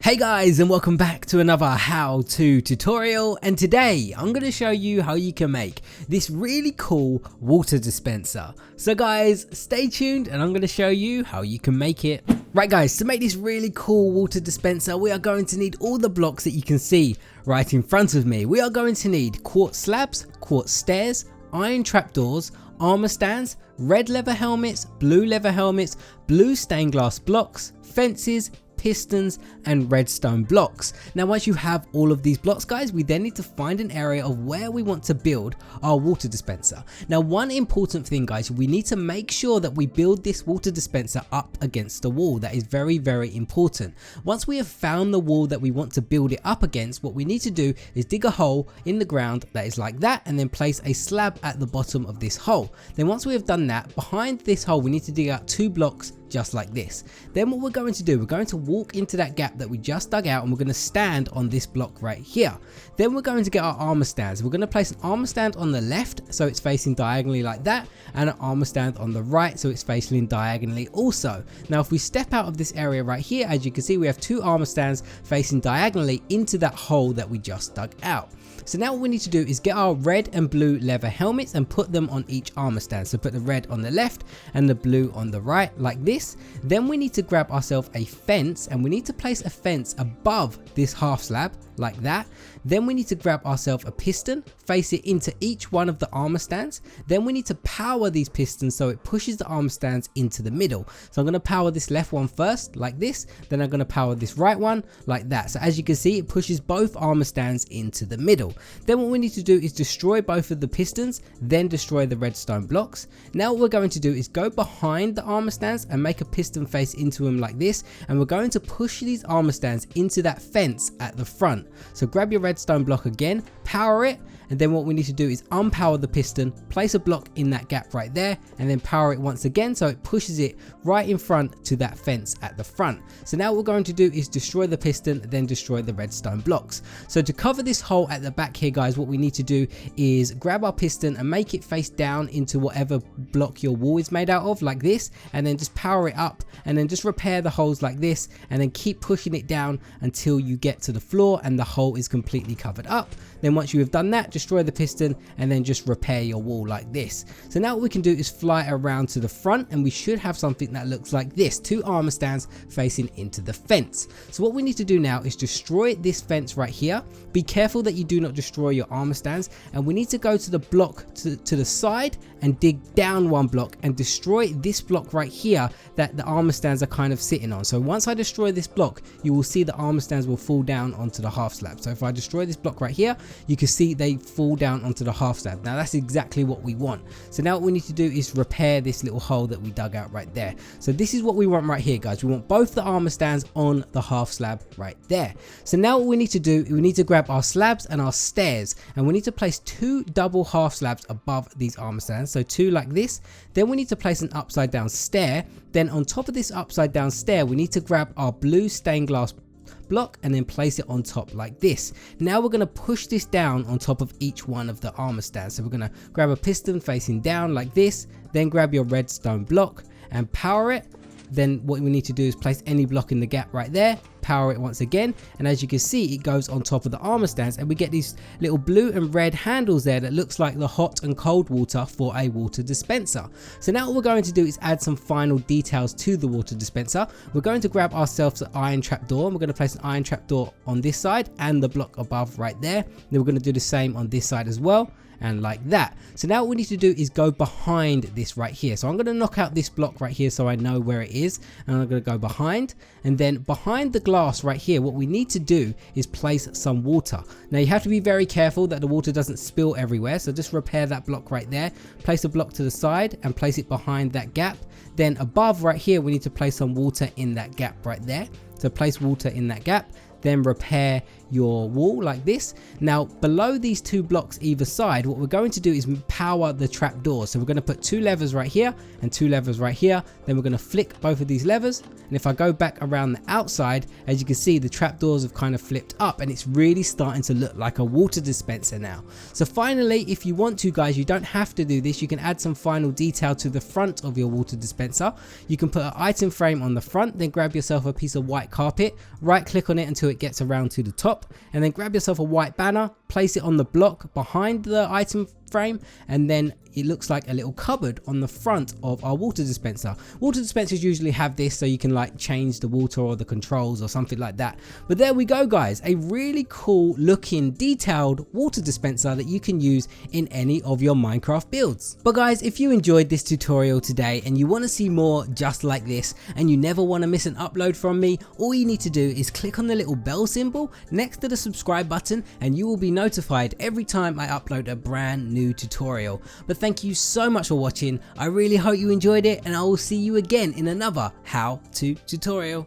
Hey guys, and welcome back to another how-to tutorial, and today I'm going to show you how you can make this really cool water dispenser. So guys, stay tuned and I'm going to show you how you can make it. Right guys, to make this really cool water dispenser we are going to need all the blocks that you can see right in front of me. We are going to need quartz slabs, quartz stairs, iron trapdoors, armor stands, red leather helmets, blue stained glass blocks, fences, pistons and redstone blocks. Now once you have all of these blocks guys, we then need to find an area of where we want to build our water dispenser. Now one important thing guys, we need to make sure that we build this water dispenser up against the wall. That is very important. Once we have found the wall that we want to build it up against, what we need to do is dig a hole in the ground that is like that and then place a slab at the bottom of this hole. Then once we have done that, behind this hole we need to dig out 2 blocks just like this. Then what we're going to do, we're going to walk into that gap that we just dug out and we're going to stand on this block right here. Then we're going to get our armor stands. We're going to place an armor stand on the left so it's facing diagonally like that, and an armor stand on the right so it's facing diagonally also. Now if we step out of this area right here, as you can see we have 2 armor stands facing diagonally into that hole that we just dug out. So now what we need to do is get our red and blue leather helmets and put them on each armor stand. So put the red on the left and the blue on the right like this. Then we need to grab ourselves a fence and we need to place a fence above this half slab like that. Then we need to grab ourselves a piston, face it into each one of the armor stands. Then we need to power these pistons so it pushes the armor stands into the middle. So I'm going to power this left one first like this, then I'm going to power this right one like that. So as you can see it pushes both armor stands into the middle. Then what we need to do is destroy both of the pistons, then destroy the redstone blocks. Now what we're going to do is go behind the armor stands and make a piston face into them like this, and we're going to push these armor stands into that fence at the front. So grab your redstone block again, power it, and then what we need to do is unpower the piston, place a block in that gap right there, and then power it once again so it pushes it right in front to that fence at the front. So now what we're going to do is destroy the piston, then destroy the redstone blocks. So to cover this hole at the back here guys, what we need to do is grab our piston and make it face down into whatever block your wall is made out of like this, and then just power it up and then just repair the holes like this, and then keep pushing it down until you get to the floor and the hole is completely covered up. Then once you have done that, destroy the piston and then just repair your wall like this. So now what we can do is fly around to the front and we should have something that looks like this, 2 armor stands facing into the fence. So what we need to do now is destroy this fence right here. Be careful that you do not destroy your armor stands, and we need to go to the block to the side and dig down 1 block and destroy this block right here that the armor stands are kind of sitting on. So once I destroy this block, you will see the armor stands will fall down onto the half slab. So if I destroy this block right here, you can see they fall down onto the half slab. Now that's exactly what we want. So now what we need to do is repair this little hole that we dug out right there. So this is what we want right here guys. We want both the armor stands on the half slab right there. So now what we need to do, we need to grab our slabs and our stairs, and we need to place 2 double half slabs above these armor stands. So 2 like this. Then we need to place an upside down stair. Then on top of this upside down stair we need to grab our blue stained glass block and then place it on top like this. Now we're going to push this down on top of each one of the armor stands. So we're going to grab a piston facing down like this, then grab your redstone block and power it. Then what we need to do is place any block in the gap right there, power it once again, and as you can see it goes on top of the armor stands, and we get these little blue and red handles there that looks like the hot and cold water for a water dispenser. So now what we're going to do is add some final details to the water dispenser. We're going to grab ourselves an iron trapdoor, and we're going to place an iron trapdoor on this side and the block above right there. Then we're going to do the same on this side as well, and like that. So now what we need to do is go behind this right here. So I'm going to knock out this block right here so I know where it is, and I'm going to go behind, and then behind the glass right here what we need to do is place some water. Now you have to be very careful that the water doesn't spill everywhere, so just repair that block right there, place a block to the side and place it behind that gap. Then above right here we need to place some water in that gap right there. So place water in that gap, then repair your wall like this. Now below these 2 blocks either side, what we're going to do is power the trap door. So we're going to put 2 levers right here and 2 levers right here. Then we're going to flick both of these levers, and if I go back around the outside, as you can see the trap doors have kind of flipped up and it's really starting to look like a water dispenser now. So finally, if you want to guys, you don't have to do this, you can add some final detail to the front of your water dispenser. You can put an item frame on the front, then grab yourself a piece of white white carpet, right click on it until it gets around to the top, and then grab yourself a white banner, place it on the block behind the item frame, and then it looks like a little cupboard on the front of our water dispenser. Water dispensers usually have this so you can like change the water or the controls or something like that. But there we go guys, a really cool looking detailed water dispenser that you can use in any of your Minecraft builds. But guys, if you enjoyed this tutorial today and you want to see more just like this and you never want to miss an upload from me, all you need to do is click on the little bell symbol next to the subscribe button and you will be notified every time I upload a brand new tutorial. But thank you so much for watching. I really hope you enjoyed it, and I will see you again in another how to tutorial.